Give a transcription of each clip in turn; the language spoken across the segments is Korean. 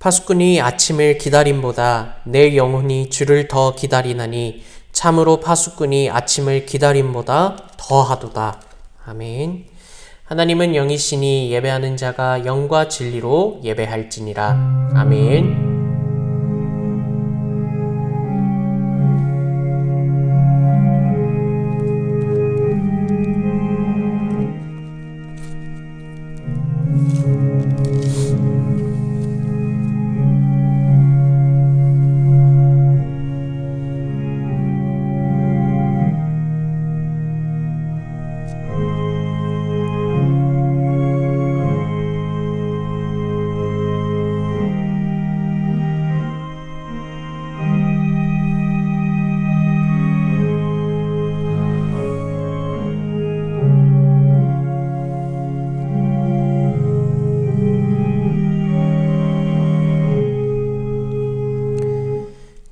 파수꾼이 아침을 기다림보다 내 영혼이 주를 더 기다리나니 참으로 파수꾼이 아침을 기다림보다 더하도다. 아멘. 하나님은 영이시니 예배하는 자가 영과 진리로 예배할지니라. 아멘.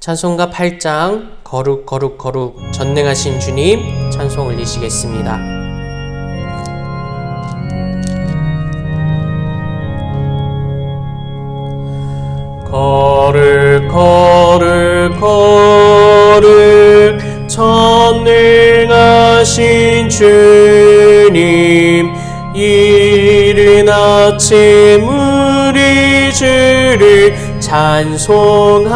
찬송가 8장 거룩 거룩 거룩 전능하신 주님 찬송 올리시겠습니다. 거룩 거룩 거룩 전능하신 주님 이른 아침 우리 주를 찬송합니다.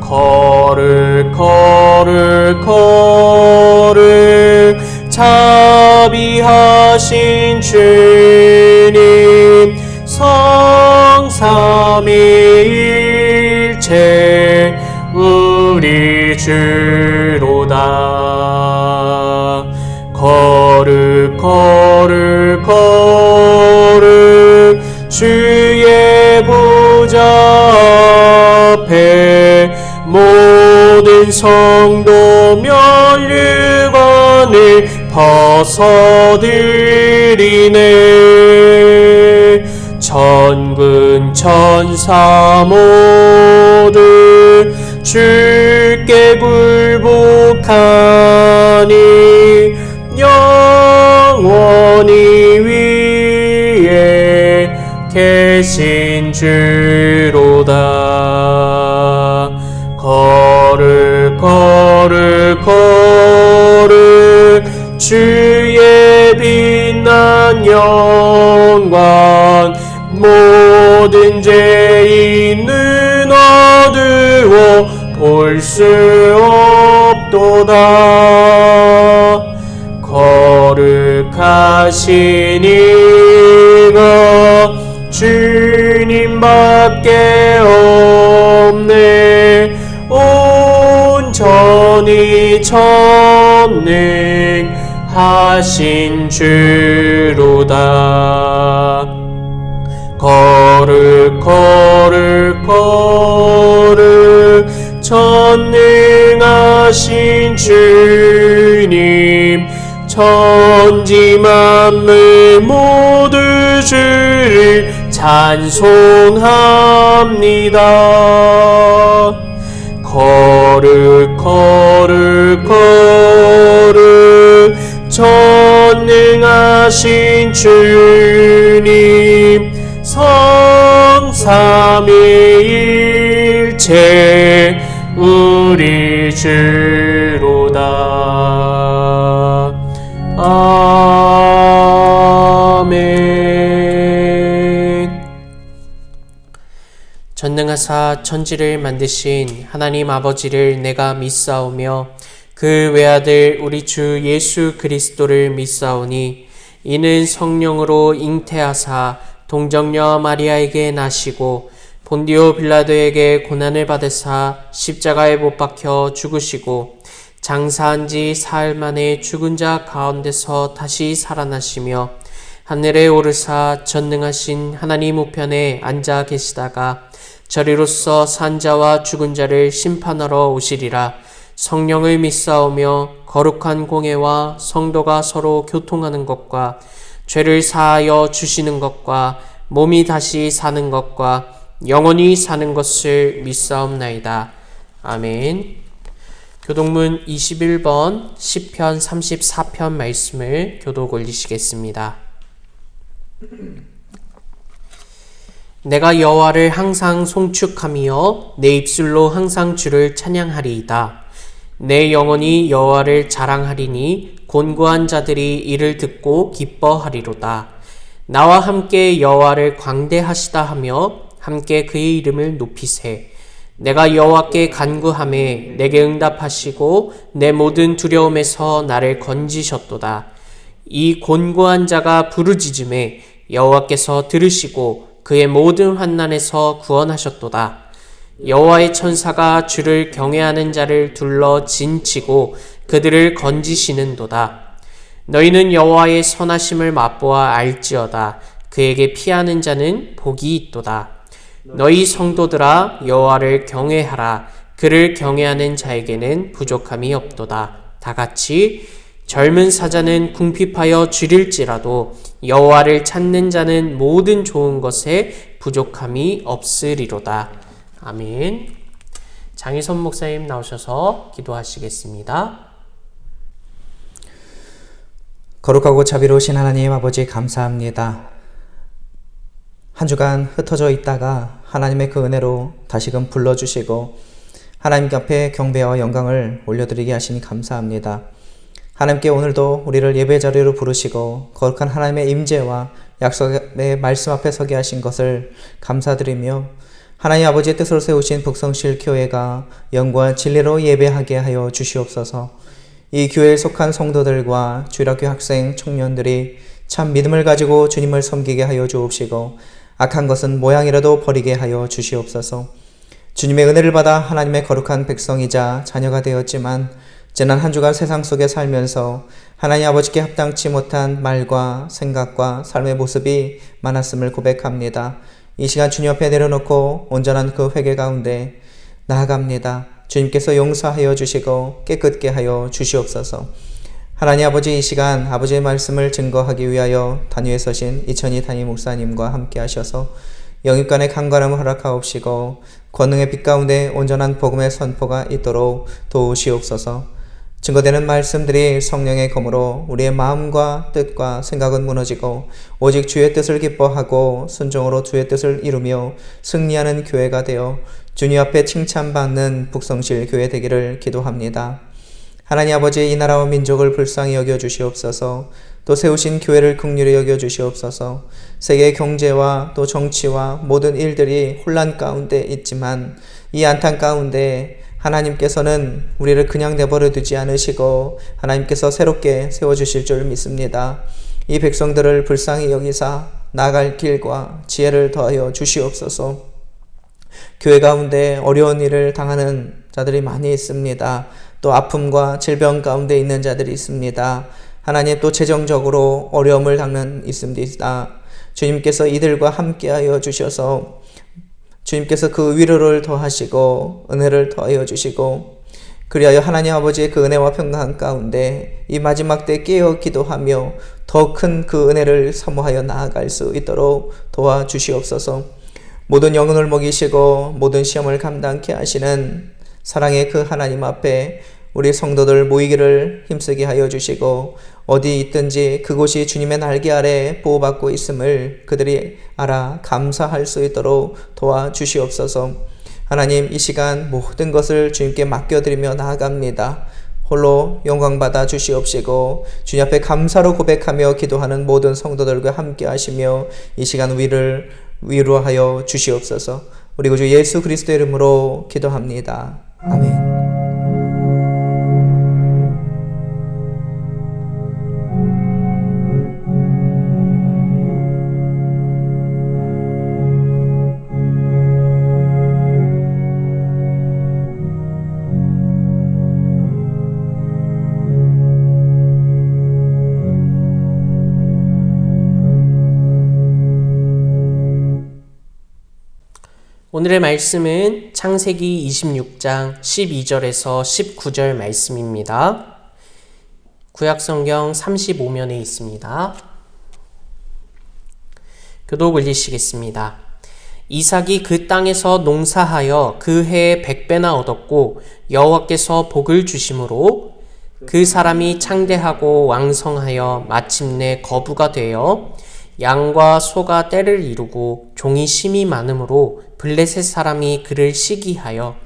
거룩 거룩 거룩 자비하신 주님 성삼위일체 우리 주로다. 거룩 거룩 거룩 주의 보좌 앞에 모든 성도 면류관을 벗어드리네. 천군 천사 모두 주께 굴복하니 영원히 위에 계신 주로다. 거룩 거룩 거룩 주의 빛난 영광 모든 죄인은 어두워 볼 수 없도다. 거룩하신 이가 주님밖에 없네. 온전히 전능하신 주로다. 거룩 거룩 거룩 전능하신 주님 천지 만물 모두 주를 찬송합니다. 거룩 거룩 거룩 전능하신 주님 성삼위일체 우리 주로다. 아멘. 전능하사 천지를 만드신 하나님 아버지를 내가 믿사오며 그 외아들 우리 주 예수 그리스도를 믿사오니 이는 성령으로 잉태하사 동정녀 마리아에게 나시고 본디오 빌라도에게 고난을 받으사 십자가에 못 박혀 죽으시고 장사한 지 사흘 만에 죽은 자 가운데서 다시 살아나시며 하늘에 오르사 전능하신 하나님 우편에 앉아 계시다가 저리로서 산 자와 죽은 자를 심판하러 오시리라. 성령을 믿사오며 거룩한 공예와 성도가 서로 교통하는 것과 죄를 사하여 주시는 것과 몸이 다시 사는 것과 영원히 사는 것을 믿사옵나이다. 아멘. 교독문 21번 시편 34편 말씀을 교독 올리시겠습니다. 내가 여호와를 항상 송축하며 내 입술로 항상 주를 찬양하리이다. 내 영혼이 여호와를 자랑하리니 곤고한 자들이 이를 듣고 기뻐하리로다. 나와 함께 여호와를 광대하시다 하며 함께 그의 이름을 높이세. 내가 여호와께 간구하매 내게 응답하시고 내 모든 두려움에서 나를 건지셨도다. 이 곤고한 자가 부르짖음에 여호와께서 들으시고 그의 모든 환난에서 구원하셨도다. 여호와의 천사가 주를 경외하는 자를 둘러 진치고 그들을 건지시는도다. 너희는 여호와의 선하심을 맛보아 알지어다. 그에게 피하는 자는 복이 있도다. 너희 성도들아 여호와를 경외하라. 그를 경외하는 자에게는 부족함이 없도다. 다 같이 젊은 사자는 궁핍하여 줄일지라도 여호와를 찾는 자는 모든 좋은 것에 부족함이 없으리로다. 아멘. 장희선 목사님 나오셔서 기도하시겠습니다. 거룩하고 자비로우신 하나님 아버지 감사합니다. 한 주간 흩어져 있다가 하나님의 그 은혜로 다시금 불러주시고 하나님 앞에 경배와 영광을 올려드리게 하시니 감사합니다. 하나님께 오늘도 우리를 예배 자리로 부르시고 거룩한 하나님의 임재와 약속의 말씀 앞에 서게 하신 것을 감사드리며 하나님 아버지의 뜻으로 세우신 북성실 교회가 영과 진리로 예배하게 하여 주시옵소서. 이 교회에 속한 성도들과 주일학교 학생, 청년들이 참 믿음을 가지고 주님을 섬기게 하여 주옵시고 악한 것은 모양이라도 버리게 하여 주시옵소서. 주님의 은혜를 받아 하나님의 거룩한 백성이자 자녀가 되었지만 지난 한 주간 세상 속에 살면서 하나님 아버지께 합당치 못한 말과 생각과 삶의 모습이 많았음을 고백합니다. 이 시간 주님 앞에 내려놓고 온전한 그 회개 가운데 나아갑니다. 주님께서 용서하여 주시고 깨끗게 하여 주시옵소서. 하나님 아버지, 이 시간 아버지의 말씀을 증거하기 위하여 단위에 서신 이천희 담임 목사님과 함께 하셔서 영입간의 강건함을 허락하옵시고 권능의 빛 가운데 온전한 복음의 선포가 있도록 도우시옵소서. 증거되는 말씀들이 성령의 검으로 우리의 마음과 뜻과 생각은 무너지고 오직 주의 뜻을 기뻐하고 순종으로 주의 뜻을 이루며 승리하는 교회가 되어 주님 앞에 칭찬받는 북성실 교회 되기를 기도합니다. 하나님 아버지, 이 나라와 민족을 불쌍히 여겨주시옵소서. 또 세우신 교회를 긍휼히 여겨주시옵소서. 세계의 경제와 또 정치와 모든 일들이 혼란 가운데 있지만 이 안탄 가운데 하나님께서는 우리를 그냥 내버려 두지 않으시고 하나님께서 새롭게 세워주실 줄 믿습니다. 이 백성들을 불쌍히 여기사 나아갈 길과 지혜를 더하여 주시옵소서. 교회 가운데 어려운 일을 당하는 자들이 많이 있습니다. 또 아픔과 질병 가운데 있는 자들이 있습니다. 하나님, 또 재정적으로 어려움을 당하는 있습니다. 주님께서 이들과 함께하여 주셔서 주님께서 그 위로를 더하시고 은혜를 더하여 주시고 그리하여 하나님 아버지의 그 은혜와 평강 가운데 이 마지막 때 깨어 기도하며 더 큰 그 은혜를 사모하여 나아갈 수 있도록 도와주시옵소서. 모든 영혼을 먹이시고 모든 시험을 감당케 하시는 사랑의 그 하나님 앞에 우리 성도들 모이기를 힘쓰게 하여 주시고 어디 있든지 그곳이 주님의 날개 아래 보호받고 있음을 그들이 알아 감사할 수 있도록 도와주시옵소서. 하나님, 이 시간 모든 것을 주님께 맡겨드리며 나아갑니다. 홀로 영광받아 주시옵시고 주님 앞에 감사로 고백하며 기도하는 모든 성도들과 함께 하시며 이 시간 위로하여 주시옵소서. 우리 구주 예수 그리스도의 이름으로 기도합니다. 아멘. 오늘의 말씀은 창세기 26장 12절에서 19절 말씀입니다. 구약성경 35면에 있습니다. 교독 올리시겠습니다. 이삭이 그 땅에서 농사하여 그 해에 100배나 얻었고 여호와께서 복을 주심으로 그 사람이 창대하고 왕성하여 마침내 거부가 되어 양과 소가 떼를 이루고 종이 심이 많으므로 블레셋 사람이 그를 시기하여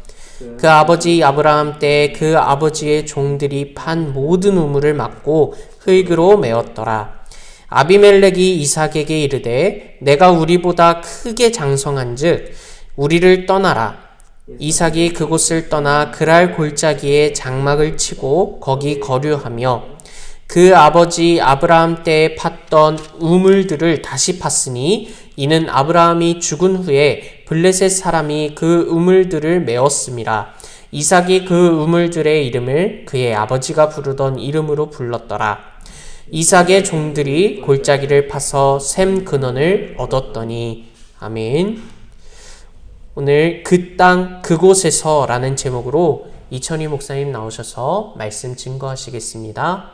그 아버지 아브라함 때 그 아버지의 종들이 판 모든 우물을 막고 흙으로 메었더라. 아비멜렉이 이삭에게 이르되 내가 우리보다 크게 장성한즉 우리를 떠나라. 이삭이 그곳을 떠나 그랄 골짜기에 장막을 치고 거기 거류하며 그 아버지 아브라함 때에 팠던 우물들을 다시 팠으니 이는 아브라함이 죽은 후에 블레셋 사람이 그 우물들을 메었음이라. 이삭이 그 우물들의 이름을 그의 아버지가 부르던 이름으로 불렀더라. 이삭의 종들이 골짜기를 파서 샘 근원을 얻었더니. 아멘. 오늘 그 땅 그곳에서 라는 제목으로 이천희 목사님 나오셔서 말씀 증거하시겠습니다.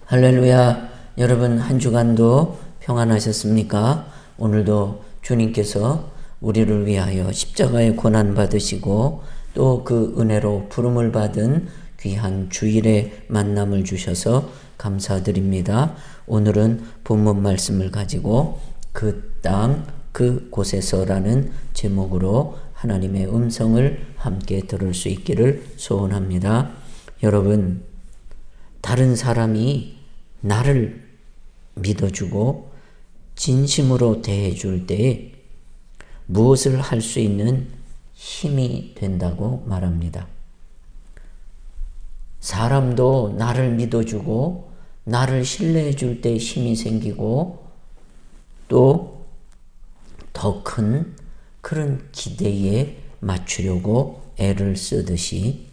할렐루야. 여러분 한 주간도 평안하셨습니까? 오늘도 주님께서 우리를 위하여 십자가의 고난 받으시고 또 그 은혜로 부름을 받은 귀한 주일의 만남을 주셔서 감사드립니다. 오늘은 본문 말씀을 가지고 그 땅 그곳에서라는 제목으로 하나님의 음성을 함께 들을 수 있기를 소원합니다. 여러분, 다른 사람이 나를 믿어주고 진심으로 대해줄 때에 무엇을 할 수 있는 힘이 된다고 말합니다. 사람도 나를 믿어주고 나를 신뢰해줄 때 힘이 생기고 또 더 큰 그런 기대에 맞추려고 애를 쓰듯이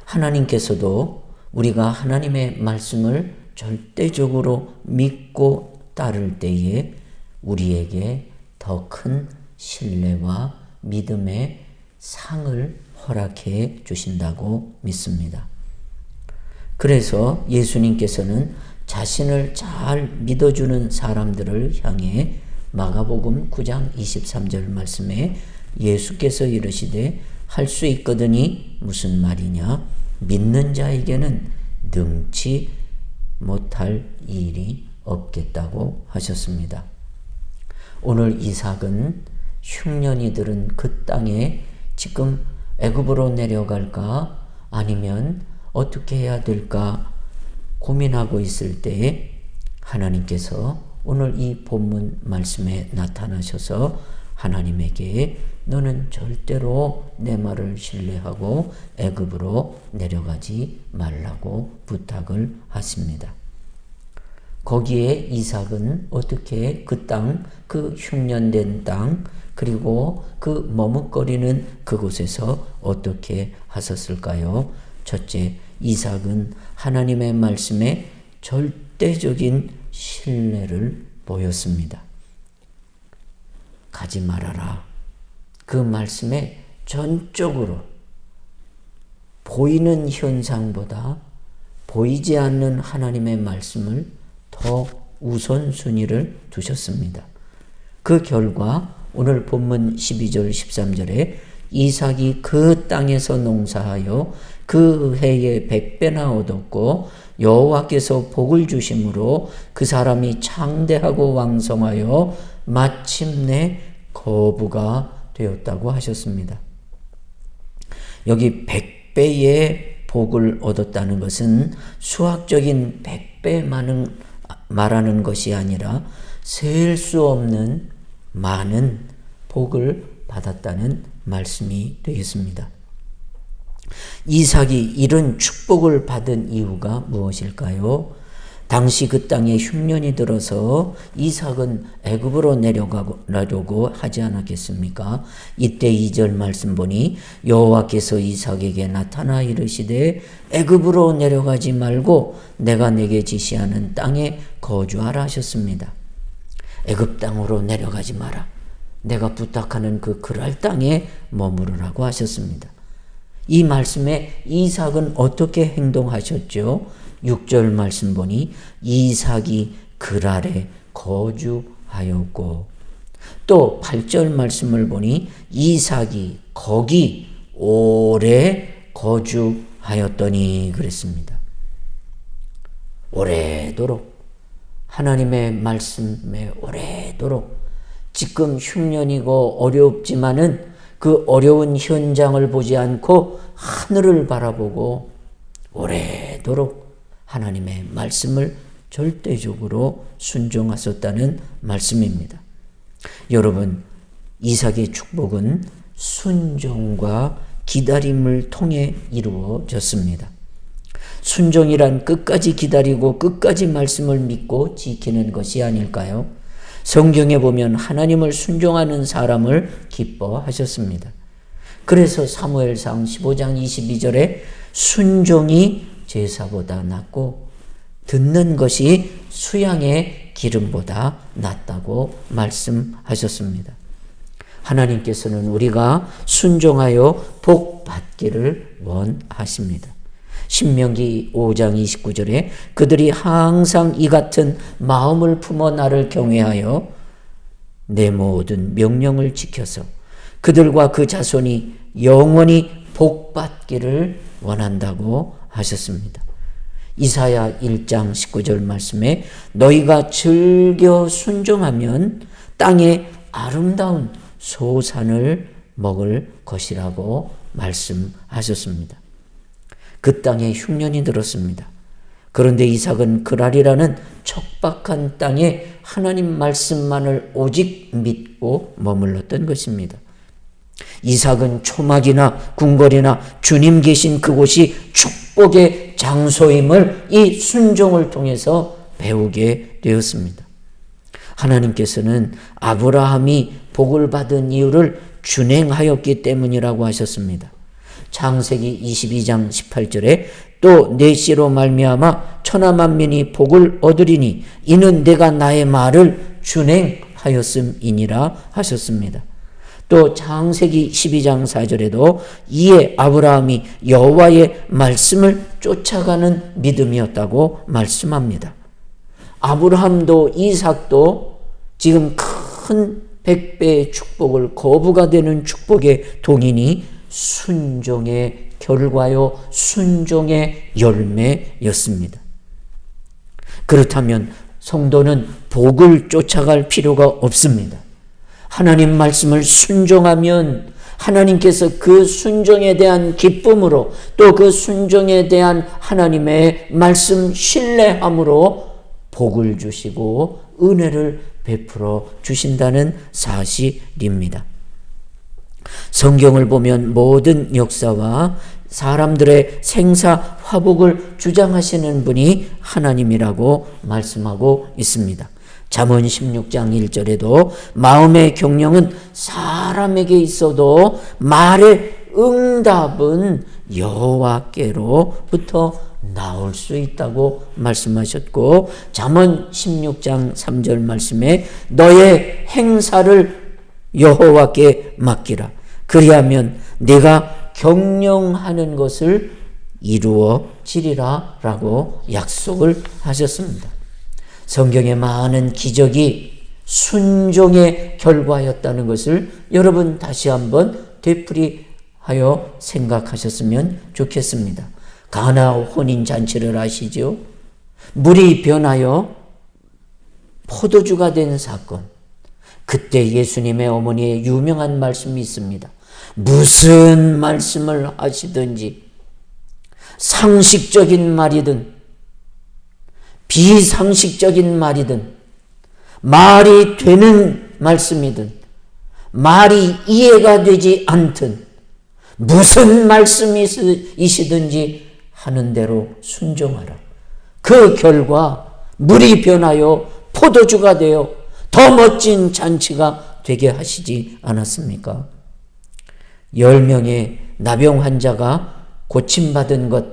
하나님께서도 우리가 하나님의 말씀을 절대적으로 믿고 따를 때에 우리에게 더 큰 신뢰와 믿음의 상을 허락해 주신다고 믿습니다. 그래서 예수님께서는 자신을 잘 믿어주는 사람들을 향해 마가복음 9장 23절 말씀에 예수께서 이르시되 할 수 있거든이 무슨 말이냐? 믿는 자에게는 능치 못할 일이 없겠다고 하셨습니다. 오늘 이삭은 흉년이 들은 그 땅에 지금 애굽으로 내려갈까 아니면 어떻게 해야 될까 고민하고 있을 때에 하나님께서 오늘 이 본문 말씀에 나타나셔서 하나님에게 너는 절대로 내 말을 신뢰하고 애굽으로 내려가지 말라고 부탁을 하십니다. 거기에 이삭은 어떻게 그 땅, 그 흉년된 땅, 그리고 그 머뭇거리는 그곳에서 어떻게 하셨을까요? 첫째, 이삭은 하나님의 말씀에 절대적인 신뢰를 보였습니다. 가지 말아라. 그 말씀에 전적으로 보이는 현상보다 보이지 않는 하나님의 말씀을 더 우선순위를 두셨습니다. 그 결과 오늘 본문 12절 13절에 이삭이 그 땅에서 농사하여 그 해에 100배나 얻었고 여호와께서 복을 주심으로 그 사람이 창대하고 왕성하여 마침내 거부가 되었다고 하셨습니다. 여기 100배의 복을 얻었다는 것은 수학적인 100배 말하는 것이 아니라 셀 수 없는 많은 복을 받았다는 말씀이 되겠습니다. 이삭이 이런 축복을 받은 이유가 무엇일까요? 당시 그 땅에 흉년이 들어서 이삭은 애굽으로 내려가려고 하지 않았겠습니까? 이때 2절 말씀 보니 여호와께서 이삭에게 나타나 이르시되 애굽으로 내려가지 말고 내가 내게 지시하는 땅에 거주하라 하셨습니다. 애굽 땅으로 내려가지 마라. 내가 부탁하는 그 그랄 땅에 머무르라고 하셨습니다. 이 말씀에 이삭은 어떻게 행동하셨죠? 6절 말씀 보니 이삭이 그랄에 거주하였고 또 8절 말씀을 보니 이삭이 거기 오래 거주하였더니 그랬습니다. 오래도록 하나님의 말씀에 오래도록 지금 흉년이고 어렵지만은 그 어려운 현장을 보지 않고 하늘을 바라보고 오래도록 하나님의 말씀을 절대적으로 순종하셨다는 말씀입니다. 여러분, 이삭의 축복은 순종과 기다림을 통해 이루어졌습니다. 순종이란 끝까지 기다리고 끝까지 말씀을 믿고 지키는 것이 아닐까요? 성경에 보면 하나님을 순종하는 사람을 기뻐하셨습니다. 그래서 사무엘상 15장 22절에 순종이 제사보다 낫고 듣는 것이 수양의 기름보다 낫다고 말씀하셨습니다. 하나님께서는 우리가 순종하여 복 받기를 원하십니다. 신명기 5장 29절에 그들이 항상 이 같은 마음을 품어 나를 경외하여 내 모든 명령을 지켜서 그들과 그 자손이 영원히 복 받기를 원한다고 하셨습니다. 이사야 1장 19절 말씀에 너희가 즐겨 순종하면 땅에 아름다운 소산을 먹을 것이라고 말씀하셨습니다. 그 땅에 흉년이 들었습니다. 그런데 이삭은 그랄이라는 척박한 땅에 하나님 말씀만을 오직 믿고 머물렀던 것입니다. 이삭은 초막이나 궁궐이나 주님 계신 그곳이 축복의 장소임을 이 순종을 통해서 배우게 되었습니다. 하나님께서는 아브라함이 복을 받은 이유를 준행하였기 때문이라고 하셨습니다. 창세기 22장 18절에 또 내 씨로 말미암아 천하 만민이 복을 얻으리니 이는 내가 나의 말을 준행하였음이니라 하셨습니다. 또 창세기 12장 4절에도 이에 아브라함이 여호와의 말씀을 쫓아가는 믿음이었다고 말씀합니다. 아브라함도 이삭도 지금 큰 100배의 축복을 거부가 되는 축복의 동인이 순종의 결과요, 순종의 열매였습니다. 그렇다면 성도는 복을 쫓아갈 필요가 없습니다. 하나님 말씀을 순종하면 하나님께서 그 순종에 대한 기쁨으로 또 그 순종에 대한 하나님의 말씀 신뢰함으로 복을 주시고 은혜를 베풀어 주신다는 사실입니다. 성경을 보면 모든 역사와 사람들의 생사 화복을 주장하시는 분이 하나님이라고 말씀하고 있습니다. 잠언 16장 1절에도 마음의 경영은 사람에게 있어도 말의 응답은 여호와께로부터 나올 수 있다고 말씀하셨고, 잠언 16장 3절 말씀에 너의 행사를 여호와께 맡기라. 그리하면 네가 경영하는 것을 이루어지리라 라고 약속을 하셨습니다. 성경의 많은 기적이 순종의 결과였다는 것을 여러분 다시 한번 되풀이하여 생각하셨으면 좋겠습니다. 가나 혼인잔치를 아시죠? 물이 변하여 포도주가 된 사건. 그때 예수님의 어머니의 유명한 말씀이 있습니다. 무슨 말씀을 하시든지 상식적인 말이든 비상식적인 말이든 말이 되는 말씀이든 말이 이해가 되지 않든 무슨 말씀이시든지 하는 대로 순종하라. 그 결과 물이 변하여 포도주가 되어 더 멋진 잔치가 되게 하시지 않았습니까? 10명의 나병 환자가 고침받은 것,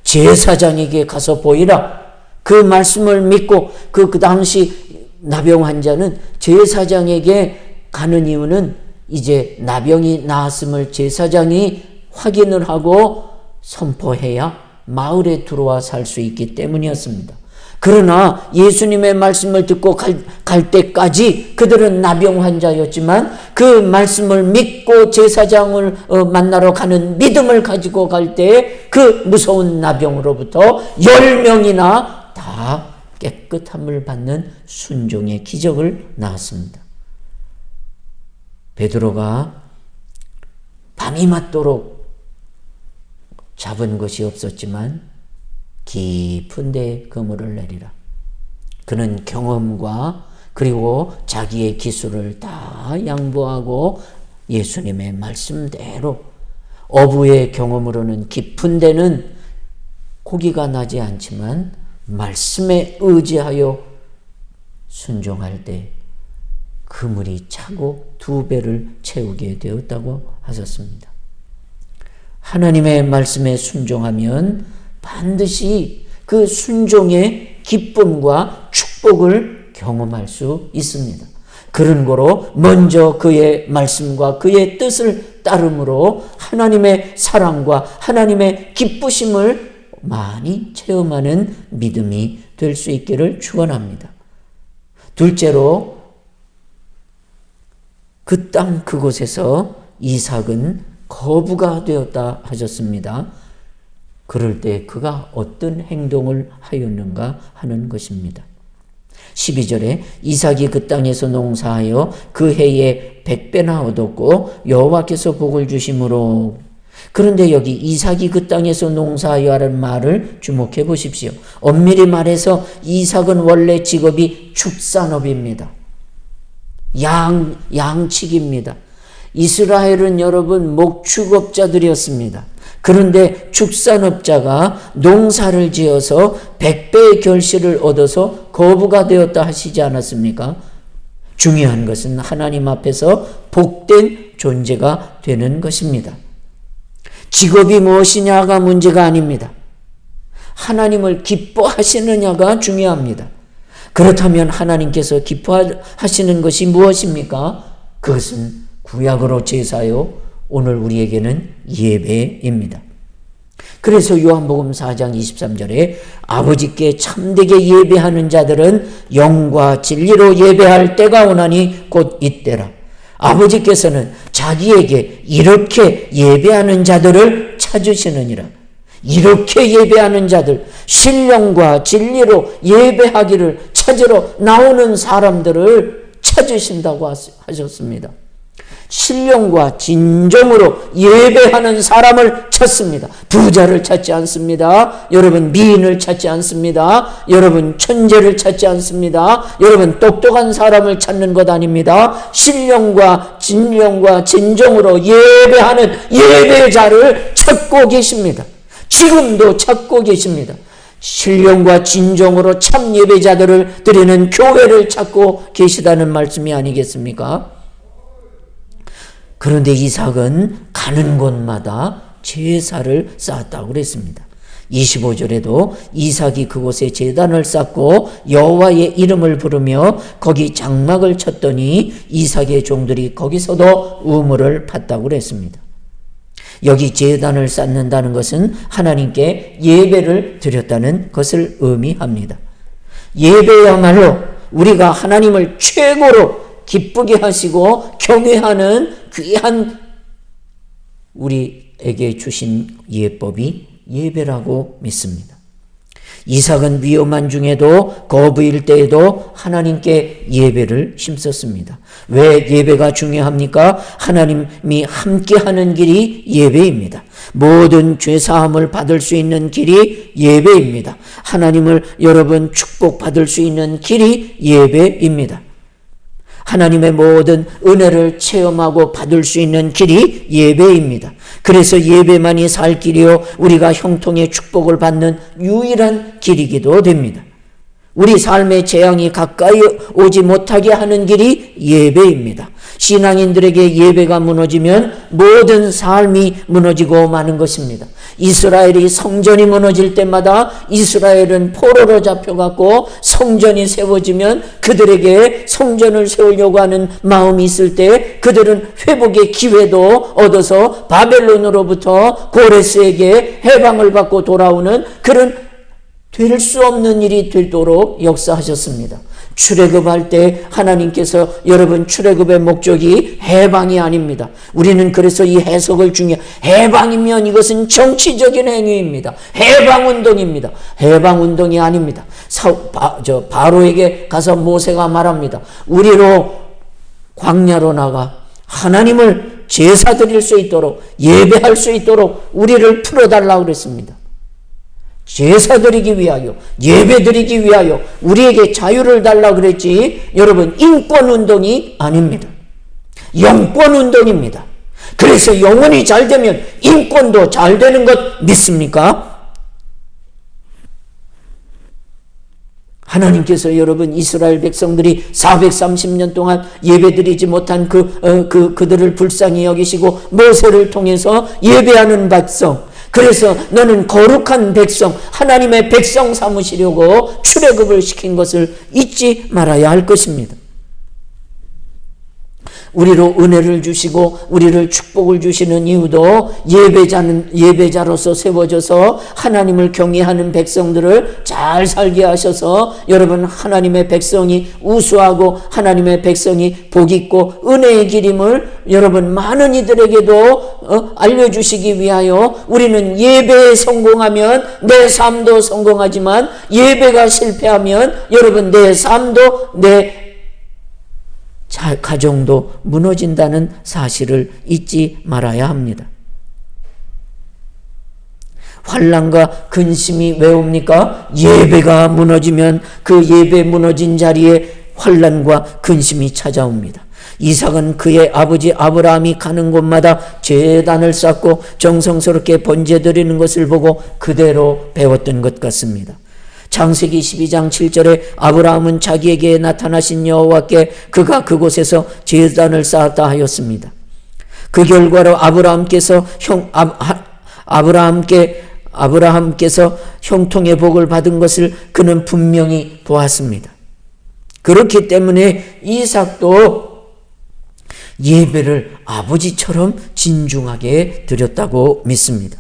제사장에게 가서 보이라. 그 말씀을 믿고 그 당시 나병 환자는 제사장에게 가는 이유는 이제 나병이 나았음을 제사장이 확인을 하고 선포해야 마을에 들어와 살 수 있기 때문이었습니다. 그러나 예수님의 말씀을 듣고 갈 때까지 그들은 나병 환자였지만 그 말씀을 믿고 제사장을 만나러 가는 믿음을 가지고 갈 때 그 무서운 나병으로부터 10명이나 다 깨끗함을 받는 순종의 기적을 낳았습니다. 베드로가 밤이 맞도록 잡은 것이 없었지만 깊은 데 그물을 내리라. 그는 경험과 그리고 자기의 기술을 다 양보하고 예수님의 말씀대로 어부의 경험으로는 깊은 데는 고기가 나지 않지만 말씀에 의지하여 순종할 때 그물이 차고 2배를 채우게 되었다고 하셨습니다. 하나님의 말씀에 순종하면 반드시 그 순종의 기쁨과 축복을 경험할 수 있습니다. 그런 거로 먼저 그의 말씀과 그의 뜻을 따름으로 하나님의 사랑과 하나님의 기쁘심을 많이 체험하는 믿음이 될 수 있기를 축원합니다. 둘째로 그 땅 그곳에서 이삭은 거부가 되었다 하셨습니다. 그럴 때 그가 어떤 행동을 하였는가 하는 것입니다. 12절에 이삭이 그 땅에서 농사하여 그 해에 100배나 얻었고 여호와께서 복을 주심으로. 그런데 여기 이삭이 그 땅에서 농사하여 하는 말을 주목해 보십시오. 엄밀히 말해서 이삭은 원래 직업이 축산업입니다. 양치기입니다. 이스라엘은 여러분 목축업자들이었습니다. 그런데 축산업자가 농사를 지어서 100배의 결실을 얻어서 거부가 되었다 하시지 않았습니까? 중요한 것은 하나님 앞에서 복된 존재가 되는 것입니다. 직업이 무엇이냐가 문제가 아닙니다. 하나님을 기뻐하시느냐가 중요합니다. 그렇다면 하나님께서 기뻐하시는 것이 무엇입니까? 그것은 구약으로 제사요, 오늘 우리에게는 예배입니다. 그래서 요한복음 4장 23절에 아버지께 참되게 예배하는 자들은 영과 진리로 예배할 때가 오나니 곧 이때라. 아버지께서는 자기에게 이렇게 예배하는 자들을 찾으시느니라. 이렇게 예배하는 자들, 신령과 진리로 예배하기를 찾으러 나오는 사람들을 찾으신다고 하셨습니다. 신령과 진정으로 예배하는 사람을 찾습니다. 부자를 찾지 않습니다. 여러분 미인을 찾지 않습니다. 여러분 천재를 찾지 않습니다. 여러분 똑똑한 사람을 찾는 것 아닙니다. 신령과 진령과 진정으로 예배하는 예배자를 찾고 계십니다. 지금도 찾고 계십니다. 신령과 진정으로 참 예배자들을 드리는 교회를 찾고 계시다는 말씀이 아니겠습니까? 그런데 이삭은 가는 곳마다 제사를 쌓았다고 그랬습니다. 25절에도 이삭이 그곳에 제단을 쌓고 여호와의 이름을 부르며 거기 장막을 쳤더니 이삭의 종들이 거기서도 우물을 팠다고 그랬습니다. 여기 제단을 쌓는다는 것은 하나님께 예배를 드렸다는 것을 의미합니다. 예배야말로 우리가 하나님을 최고로 기쁘게 하시고 경외하는 귀한 우리에게 주신 예법이 예배라고 믿습니다. 이삭은 위험한 중에도 거부일 때에도 하나님께 예배를 힘썼습니다. 왜 예배가 중요합니까? 하나님이 함께하는 길이 예배입니다. 모든 죄사함을 받을 수 있는 길이 예배입니다. 하나님을 여러분 축복받을 수 있는 길이 예배입니다. 하나님의 모든 은혜를 체험하고 받을 수 있는 길이 예배입니다. 그래서 예배만이 살 길이요 우리가 형통의 축복을 받는 유일한 길이기도 됩니다. 우리 삶의 재앙이 가까이 오지 못하게 하는 길이 예배입니다. 신앙인들에게 예배가 무너지면 모든 삶이 무너지고 마는 것입니다. 이스라엘이 성전이 무너질 때마다 이스라엘은 포로로 잡혀갔고 성전이 세워지면 그들에게 성전을 세우려고 하는 마음이 있을 때 그들은 회복의 기회도 얻어서 바벨론으로부터 고레스에게 해방을 받고 돌아오는 그런 될 수 없는 일이 되도록 역사하셨습니다. 출애굽할 때 하나님께서 여러분 출애굽의 목적이 해방이 아닙니다. 우리는 그래서 이 해석을 해방이면 이것은 정치적인 행위입니다. 해방운동입니다. 해방운동이 아닙니다. 바로에게 가서 모세가 말합니다. 우리로 광야로 나가 하나님을 제사 드릴 수 있도록, 예배할 수 있도록 우리를 풀어달라고 그랬습니다. 제사 드리기 위하여, 예배 드리기 위하여 우리에게 자유를 달라고 그랬지, 여러분, 인권 운동이 아닙니다. 영권 운동입니다. 그래서 영혼이 잘 되면 인권도 잘 되는 것 믿습니까? 하나님께서 여러분 이스라엘 백성들이 430년 동안 예배드리지 못한 그들을 불쌍히 여기시고 모세를 통해서 예배하는 백성, 그래서 너는 거룩한 백성, 하나님의 백성 삼으시려고 출애굽을 시킨 것을 잊지 말아야 할 것입니다. 우리로 은혜를 주시고 우리를 축복을 주시는 이유도 예배자로서 세워져서 하나님을 경외하는 백성들을 잘 살게 하셔서 여러분 하나님의 백성이 우수하고 하나님의 백성이 복 있고 은혜의 길임을 여러분 많은 이들에게도 알려주시기 위하여 우리는 예배에 성공하면 내 삶도 성공하지만 예배가 실패하면 여러분 내 삶도 내 가정도 무너진다는 사실을 잊지 말아야 합니다. 환난과 근심이 왜 옵니까? 예배가 무너지면 그 예배 무너진 자리에 환난과 근심이 찾아옵니다. 이삭은 그의 아버지 아브라함이 가는 곳마다 제단을 쌓고 정성스럽게 번제 드리는 것을 보고 그대로 배웠던 것 같습니다. 창세기 12장 7절에 아브라함은 자기에게 나타나신 여호와께 그가 그곳에서 제단을 쌓았다 하였습니다. 그 결과로 아브라함께서 형통의 복을 받은 것을 그는 분명히 보았습니다. 그렇기 때문에 이삭도 예배를 아버지처럼 진중하게 드렸다고 믿습니다.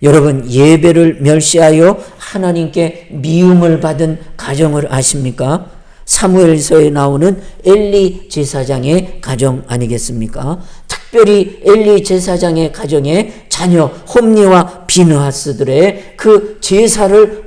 여러분 예배를 멸시하여 하나님께 미움을 받은 가정을 아십니까? 사무엘서에 나오는 엘리 제사장의 가정 아니겠습니까? 특별히 엘리 제사장의 가정의 자녀 홈니와 비느하스들의 그 제사를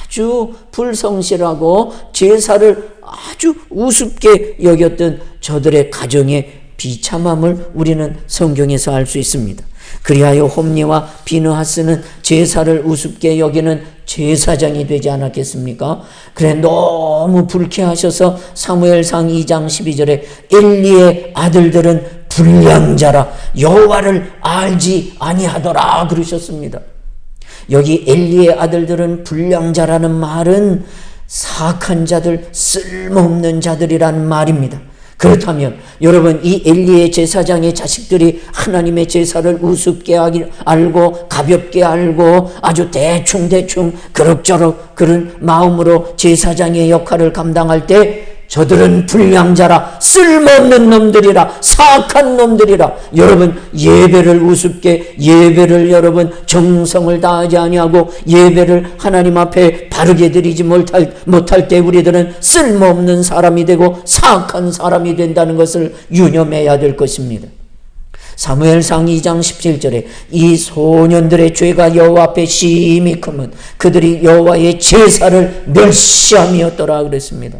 아주 불성실하고 제사를 아주 우습게 여겼던 저들의 가정의 비참함을 우리는 성경에서 알 수 있습니다. 그리하여 홈니와 비느하스는 제사를 우습게 여기는 제사장이 되지 않았겠습니까? 그래 너무 불쾌하셔서 사무엘상 2장 12절에 엘리의 아들들은 불량자라 여호와를 알지 아니하더라 그러셨습니다. 여기 엘리의 아들들은 불량자라는 말은 사악한 자들, 쓸모없는 자들이라는 말입니다. 그렇다면 여러분 이 엘리의 제사장의 자식들이 하나님의 제사를 우습게 알고 가볍게 알고 아주 대충 그럭저럭 그런 마음으로 제사장의 역할을 감당할 때 저들은 불량자라 쓸모없는 놈들이라 사악한 놈들이라 여러분 예배를 우습게 예배를 여러분 정성을 다하지 아니하고 예배를 하나님 앞에 바르게 드리지 못할 때 우리들은 쓸모없는 사람이 되고 사악한 사람이 된다는 것을 유념해야 될 것입니다. 사무엘상 2장 17절에 이 소년들의 죄가 여호와 앞에 심히 크면 그들이 여호와의 제사를 멸시함이었더라 그랬습니다.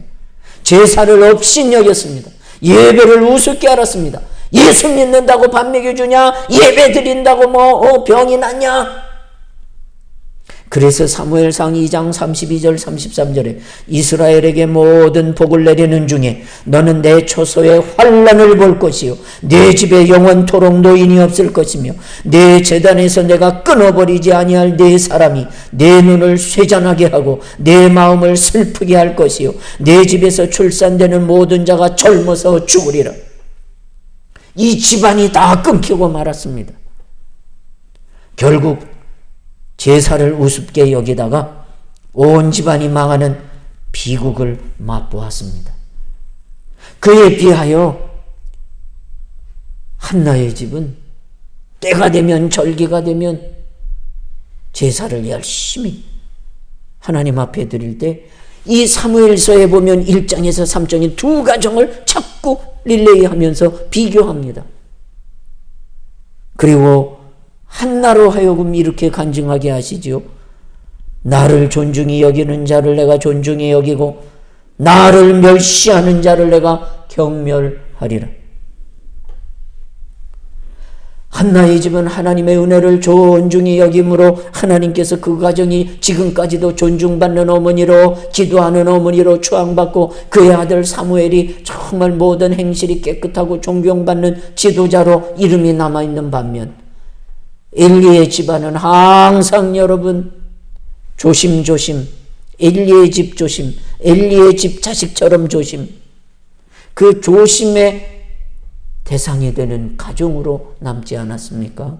제사를 업신여겼습니다. 예배를 우습게 알았습니다. 예수 믿는다고 밥 먹여주냐? 예배 드린다고 병이 낫냐? 그래서 사무엘상 2장 32절 33절에 이스라엘에게 모든 복을 내리는 중에 너는 내 초소의 환난을 볼 것이요 내 집에 영원토록 노인이 없을 것이며 내 제단에서 내가 끊어버리지 아니할 내 사람이 내 눈을 쇠잔하게 하고 내 마음을 슬프게 할 것이요 내 집에서 출산되는 모든 자가 젊어서 죽으리라. 이 집안이 다 끊기고 말았습니다. 결국 제사를 우습게 여기다가 온 집안이 망하는 비극을 맛보았습니다. 그에 비하여 한나의 집은 때가 되면 절기가 되면 제사를 열심히 하나님 앞에 드릴 때 이 사무엘서에 보면 1장에서 3장인 두 가정을 자꾸 릴레이하면서 비교합니다. 그리고 한나로 하여금 이렇게 간증하게 하시지요. 나를 존중히 여기는 자를 내가 존중히 여기고 나를 멸시하는 자를 내가 경멸하리라. 한나의 집은 하나님의 은혜를 존중히 여김으로 하나님께서 그 가정이 지금까지도 존중받는 어머니로, 기도하는 어머니로 추앙받고 그의 아들 사무엘이 정말 모든 행실이 깨끗하고 존경받는 지도자로 이름이 남아있는 반면 엘리의 집안은 항상 여러분 조심조심, 엘리의 집 조심, 엘리의 집 자식처럼 조심, 그 조심의 대상이 되는 가정으로 남지 않았습니까?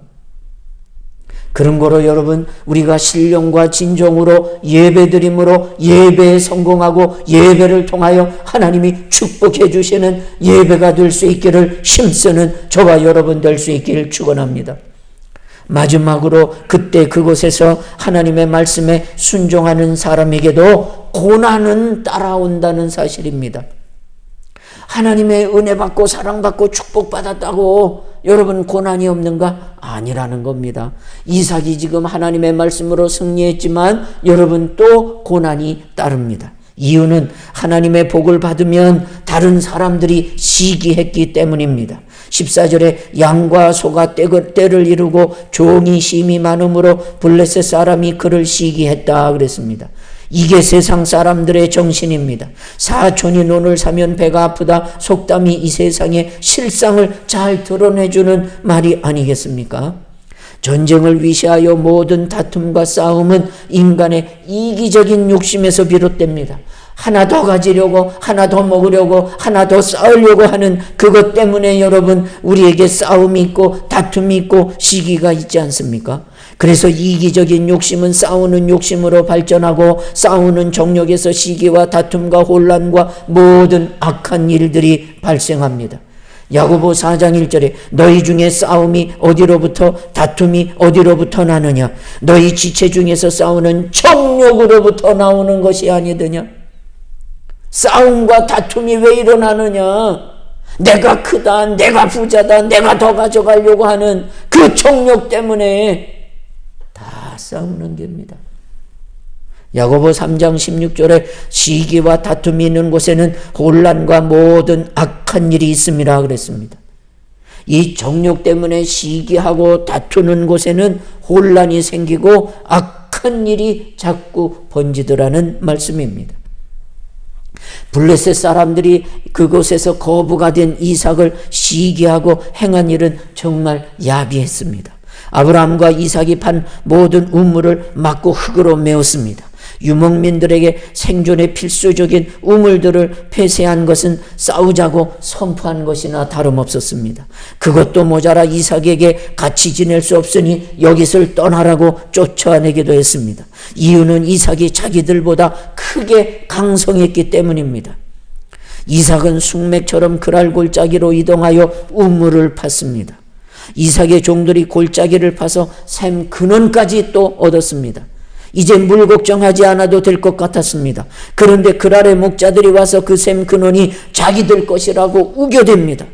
그런 거로 여러분, 우리가 신령과 진정으로 예배드림으로 예배에 성공하고 예배를 통하여 하나님이 축복해 주시는 예배가 될 수 있기를 힘쓰는 저와 여러분 될 수 있기를 축원합니다. 마지막으로 그때 그곳에서 하나님의 말씀에 순종하는 사람에게도 고난은 따라온다는 사실입니다. 하나님의 은혜 받고 사랑받고 축복받았다고 여러분 고난이 없는가? 아니라는 겁니다. 이삭이 지금 하나님의 말씀으로 승리했지만 여러분 또 고난이 따릅니다. 이유는 하나님의 복을 받으면 다른 사람들이 시기했기 때문입니다. 14절에 양과 소가 때를 이루고 종이 심이 많음으로 블레셋 사람이 그를 시기했다 그랬습니다. 이게 세상 사람들의 정신입니다. 사촌이 논을 사면 배가 아프다. 속담이 이 세상의 실상을 잘 드러내주는 말이 아니겠습니까? 전쟁을 위시하여 모든 다툼과 싸움은 인간의 이기적인 욕심에서 비롯됩니다. 하나 더 가지려고, 하나 더 먹으려고, 하나 더 쌓으려고 하는 그것 때문에 여러분 우리에게 싸움이 있고 다툼이 있고 시기가 있지 않습니까? 그래서 이기적인 욕심은 싸우는 욕심으로 발전하고 싸우는 정욕에서 시기와 다툼과 혼란과 모든 악한 일들이 발생합니다. 야고보 4장 1절에 너희 중에 싸움이 어디로부터 다툼이 어디로부터 나느냐? 너희 지체 중에서 싸우는 정욕으로부터 나오는 것이 아니더냐? 싸움과 다툼이 왜 일어나느냐? 내가 크다, 내가 부자다, 내가 더 가져가려고 하는 그 정욕 때문에 다 싸우는 겁니다. 야고보 3장 16절에 시기와 다툼이 있는 곳에는 혼란과 모든 악한 일이 있음이라 그랬습니다. 이 정욕 때문에 시기하고 다투는 곳에는 혼란이 생기고 악한 일이 자꾸 번지더라는 말씀입니다. 블레셋 사람들이 그곳에서 거부가 된 이삭을 시기하고 행한 일은 정말 야비했습니다. 아브라함과 이삭이 판 모든 우물을 막고 흙으로 메웠습니다. 유목민들에게 생존에 필수적인 우물들을 폐쇄한 것은 싸우자고 선포한 것이나 다름없었습니다. 그것도 모자라 이삭에게 같이 지낼 수 없으니 여기서 떠나라고 쫓아내기도 했습니다. 이유는 이삭이 자기들보다 크게 강성했기 때문입니다. 이삭은 숙맥처럼 그랄 골짜기로 이동하여 우물을 팠습니다. 이삭의 종들이 골짜기를 파서 샘 근원까지 또 얻었습니다. 이제 물 걱정하지 않아도 될 것 같았습니다. 그런데 그랄의 목자들이 와서 그 샘 근원이 자기들 것이라고 우겨댑니다.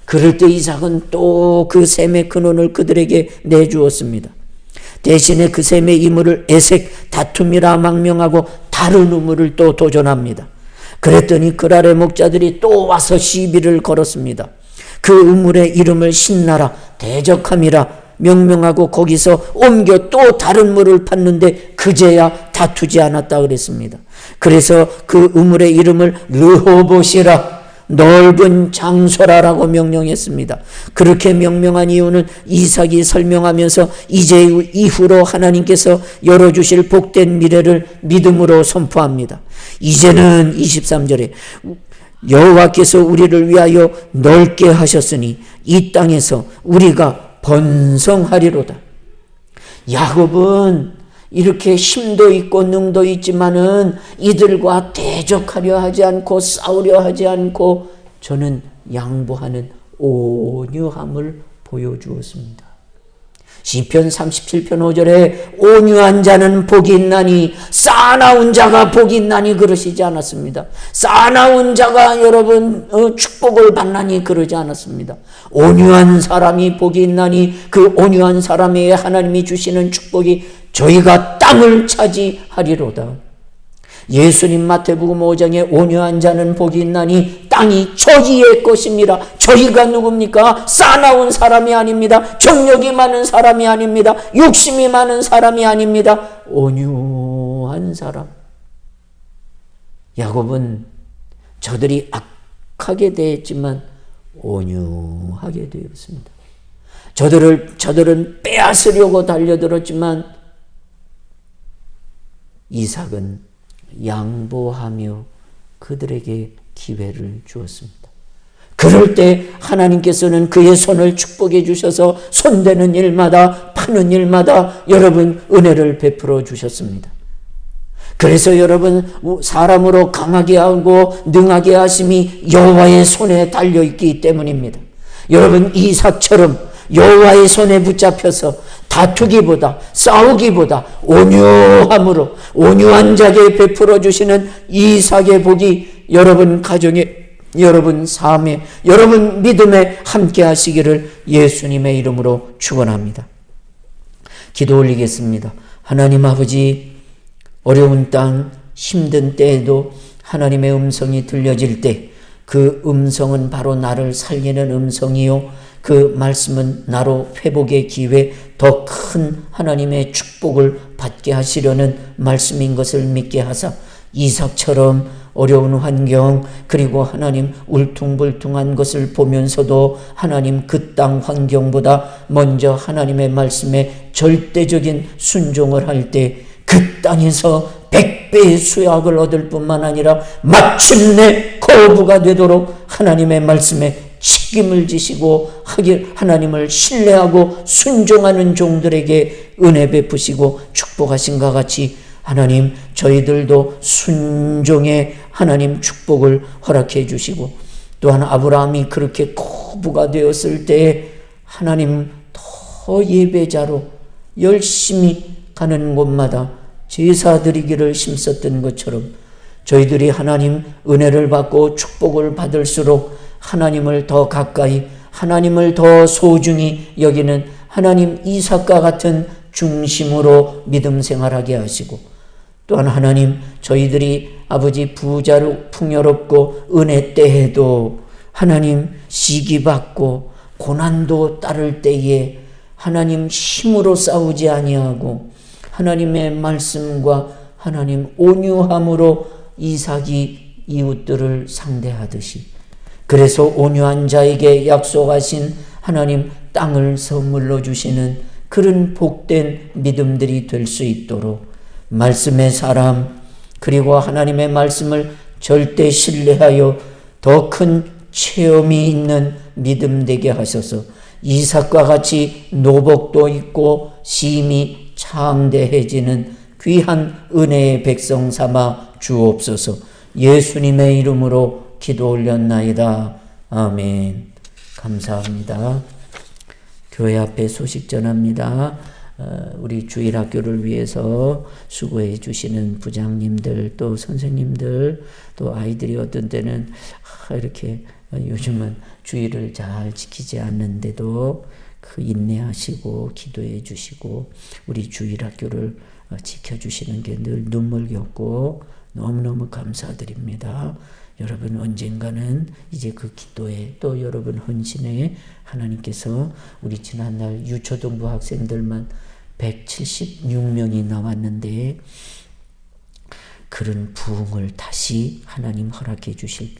그럴 때 이삭은 또 그 샘의 근원을 그들에게 내주었습니다. 대신에 그 샘의 이물을 에색 다툼이라 망명하고 다른 우물을 또 도전합니다. 그랬더니 그랄의 목자들이 또 와서 시비를 걸었습니다. 그 우물의 이름을 신나라 대적함이라 명명하고 거기서 옮겨 또 다른 물을 팠는데 그제야 다투지 않았다 그랬습니다. 그래서 그 우물의 이름을 르호봇이라 넓은 장소라라고 명령했습니다. 그렇게 명명한 이유는 이삭이 설명하면서 이제 이후로 하나님께서 열어주실 복된 미래를 믿음으로 선포합니다. 이제는 23절에 여호와께서 우리를 위하여 넓게 하셨으니 이 땅에서 우리가 번성하리로다. 야곱은 이렇게 힘도 있고 능도 있지만은 이들과 대적하려 하지 않고 싸우려 하지 않고 저는 양보하는 온유함을 보여주었습니다. 시편 37편 5절에 온유한 자는 복이 있나니 싸나운 자가 복이 있나니 그러시지 않았습니다. 싸나운 자가 여러분 축복을 받나니 그러지 않았습니다. 온유한 사람이 복이 있나니 그 온유한 사람에게 하나님이 주시는 축복이 저희가 땅을 차지하리로다. 예수님 마태복음 5장에 온유한 자는 복이 있나니 땅이 저희의 것입니다. 저희가 누굽니까? 싸나운 사람이 아닙니다. 정욕이 많은 사람이 아닙니다. 욕심이 많은 사람이 아닙니다. 온유한 사람. 야곱은 저들이 악하게 대했지만 온유하게 되었습니다. 저들은 빼앗으려고 달려들었지만 이삭은 양보하며 그들에게 기회를 주었습니다. 그럴 때 하나님께서는 그의 손을 축복해 주셔서 손대는 일마다 파는 일마다 여러분 은혜를 베풀어 주셨습니다. 그래서 여러분 사람으로 강하게 하고 능하게 하심이 여호와의 손에 달려있기 때문입니다. 여러분 이삭처럼 여호와의 손에 붙잡혀서 다투기보다 싸우기보다 온유함으로 온유한 자에게 베풀어 주시는 이삭의 복이 여러분 가정에 여러분 삶에 여러분 믿음에 함께 하시기를 예수님의 이름으로 축원합니다. 기도 올리겠습니다. 하나님 아버지, 어려운 땅 힘든 때에도 하나님의 음성이 들려질 때 그 음성은 바로 나를 살리는 음성이요 그 말씀은 나로 회복의 기회, 더 큰 하나님의 축복을 받게 하시려는 말씀인 것을 믿게 하사 이삭처럼 어려운 환경 그리고 하나님 울퉁불퉁한 것을 보면서도 하나님 그 땅 환경보다 먼저 하나님의 말씀에 절대적인 순종을 할 때 그 땅에서 100배의 수확을 얻을 뿐만 아니라 마침내 거부가 되도록 하나님의 말씀에 책임을 지시고 하나님을 신뢰하고 순종하는 종들에게 은혜 베푸시고 축복하신가 같이 하나님 저희들도 순종의 하나님 축복을 허락해 주시고 또한 아브라함이 그렇게 거부가 되었을 때에 하나님 더 예배자로 열심히 가는 곳마다 제사 드리기를 힘썼던 것처럼 저희들이 하나님 은혜를 받고 축복을 받을수록 하나님을 더 가까이 하나님을 더 소중히 여기는 하나님 이삭과 같은 중심으로 믿음 생활하게 하시고 또한 하나님 저희들이 아버지 부자로 풍요롭고 은혜 때에도 하나님 시기받고 고난도 따를 때에 하나님 힘으로 싸우지 아니하고 하나님의 말씀과 하나님 온유함으로 이삭이 이웃들을 상대하듯이 그래서 온유한 자에게 약속하신 하나님 땅을 선물로 주시는 그런 복된 믿음들이 될 수 있도록 말씀의 사람 그리고 하나님의 말씀을 절대 신뢰하여 더 큰 체험이 있는 믿음 되게 하셔서 이삭과 같이 노복도 있고 심히 창대해지는 귀한 은혜의 백성 삼아 주옵소서. 예수님의 이름으로 기도 올렸나이다. 아멘. 감사합니다. 교회 앞에 소식 전합니다. 우리 주일학교를 위해서 수고해 주시는 부장님들 또 선생님들 또 아이들이 어떤 때는 이렇게 요즘은 주일을 잘 지키지 않는데도 그 인내하시고 기도해 주시고 우리 주일학교를 지켜주시는 게 늘 눈물겹고 너무너무 감사드립니다. 여러분 언젠가는 이제 그 기도에 또 여러분 헌신에 하나님께서 우리 지난날 유초등부 학생들만 176명이 나왔는데 그런 부흥을 다시 하나님 허락해 주실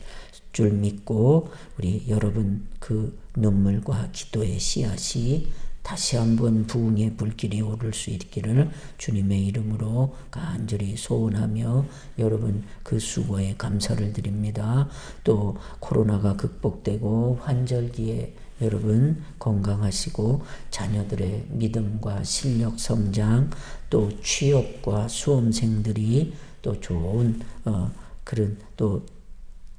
줄 믿고 우리 여러분 그 눈물과 기도의 씨앗이 다시 한번 부흥의 불길이 오를 수 있기를 주님의 이름으로 간절히 소원하며 여러분 그 수고에 감사를 드립니다. 또 코로나가 극복되고 환절기에 여러분 건강하시고 자녀들의 믿음과 실력 성장 또 취업과 수험생들이 또 좋은 그런 또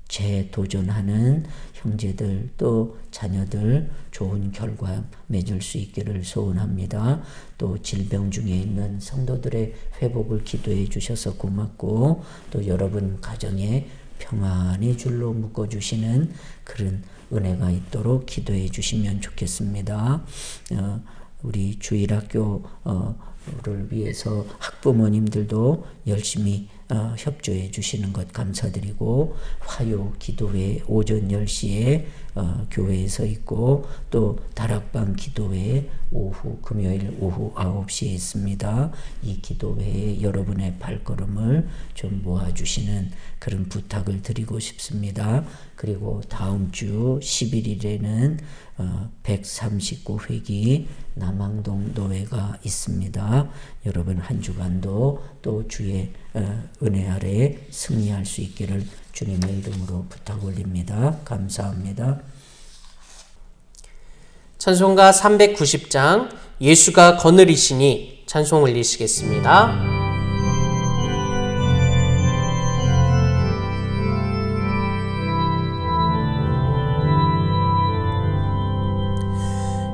재도전하는 형제들 또 자녀들 좋은 결과 맺을 수 있기를 소원합니다. 또 질병 중에 있는 성도들의 회복을 기도해 주셔서 고맙고 또 여러분 가정에 평안의 줄로 묶어주시는 그런 은혜가 있도록 기도해 주시면 좋겠습니다. 우리 주일학교 위해서 학부모님들도 열심히 협조해 주시는 것 감사드리고, 화요 기도회 오전 10시에 교회에서 있고, 또 다락방 기도회 금요일 오후 9시에 있습니다. 이 기도회에 여러분의 발걸음을 좀 모아주시는 그런 부탁을 드리고 싶습니다. 그리고 다음 주 11일에는 139회기 남항동 노회가 있습니다. 여러분 한 주간도 또 주의 은혜 아래 승리할 수 있기를 주님의 이름으로 부탁 올립니다. 감사합니다. 찬송가 390장 예수가 거느리시니 찬송 올리시겠습니다.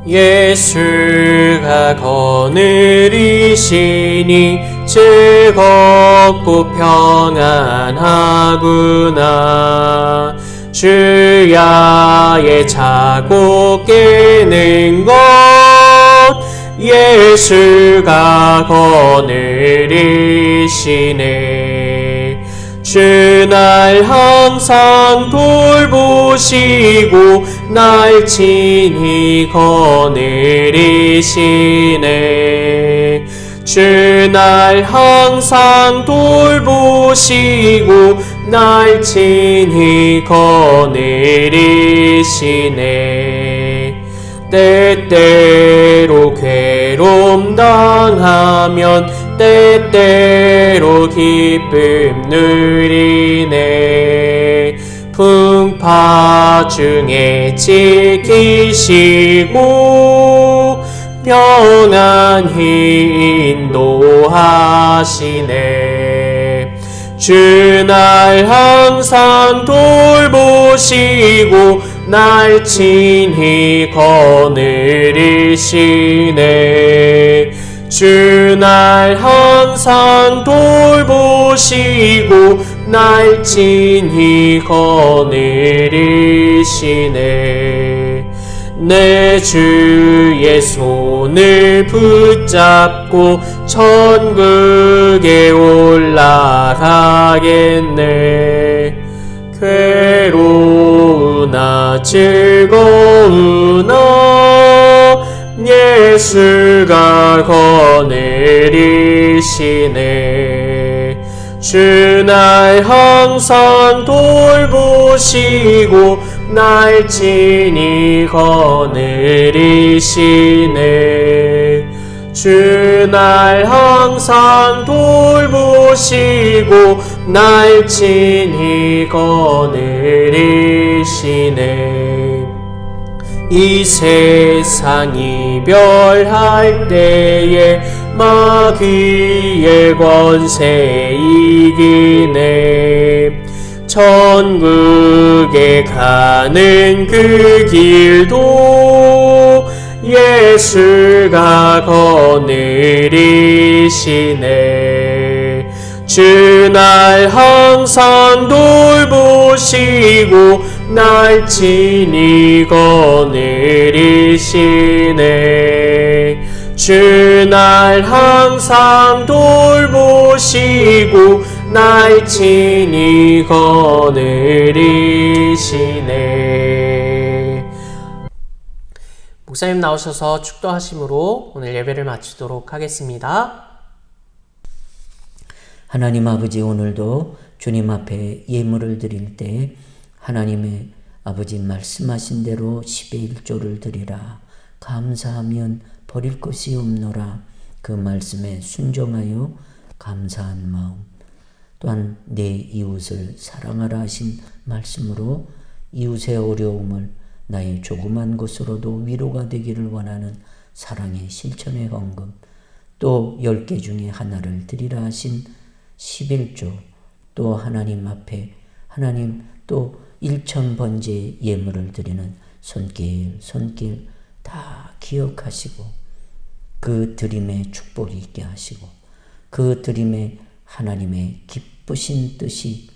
예수가 거느리시니 즐겁고 평안하구나. 주야의 자고 깨는 것 예수가 거느리시네. 주 날 항상 돌보시고 날 친히 거느리시네. 주 날 항상 돌보시고 날 친히 거느리시네. 때때로 괴로움 당하면 때때로 기쁨 누리네. 풍파 중에 지키시고 평안히 인도하시네. 주 날 항상 돌보시고 날 친히 거느리시네. 주 날 항상 돌보시고 날 친히 거느리시네. 내 주의 손을 붙잡고 천국에 올라가겠네. 괴로우나 즐거우나 예수가 거느리시네. 주 날 항상 돌보시고 날 친히 거느리시네. 주 날 항상 돌보시고 날 친히 거느리시네. 이 세상 이별할 때에 마귀의 권세 이기네. 천국에 가는 그 길도 예수가 거느리시네. 주 날 항상 돌보시고 날 친히 거느리시네. 주 날 항상 돌보시고 날 친히 거느리시네. 목사님 나오셔서 축도하심으로 오늘 예배를 마치도록 하겠습니다. 하나님 아버지, 오늘도 주님 앞에 예물을 드릴 때 하나님의 아버지 말씀하신 대로 10의 1조를 드리라. 감사하면 버릴 것이 없노라. 그 말씀에 순종하여 감사한 마음, 또한 내 이웃을 사랑하라 하신 말씀으로 이웃의 어려움을 나의 조그만 것으로도 위로가 되기를 원하는 사랑의 실천의 헌금, 또 10개 중에 하나를 드리라 하신 11조, 또 하나님 앞에 하나님 또 1,000번째 예물을 드리는 손길 다 기억하시고 그 드림의 축복이 있게 하시고 그 드림의 하나님의 기쁘신 뜻이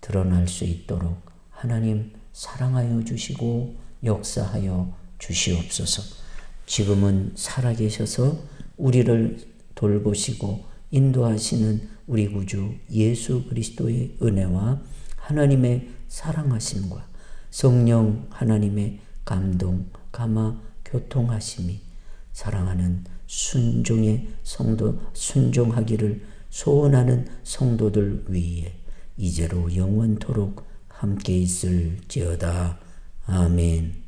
드러날 수 있도록 하나님 사랑하여 주시고 역사하여 주시옵소서. 지금은 살아계셔서 우리를 돌보시고 인도하시는 우리 구주 예수 그리스도의 은혜와 하나님의 사랑하심과 성령 하나님의 감동, 감화, 교통하심이 사랑하는 순종의 성도, 순종하기를 소원하는 성도들 위에 이제로 영원토록 함께 있을지어다. 아멘.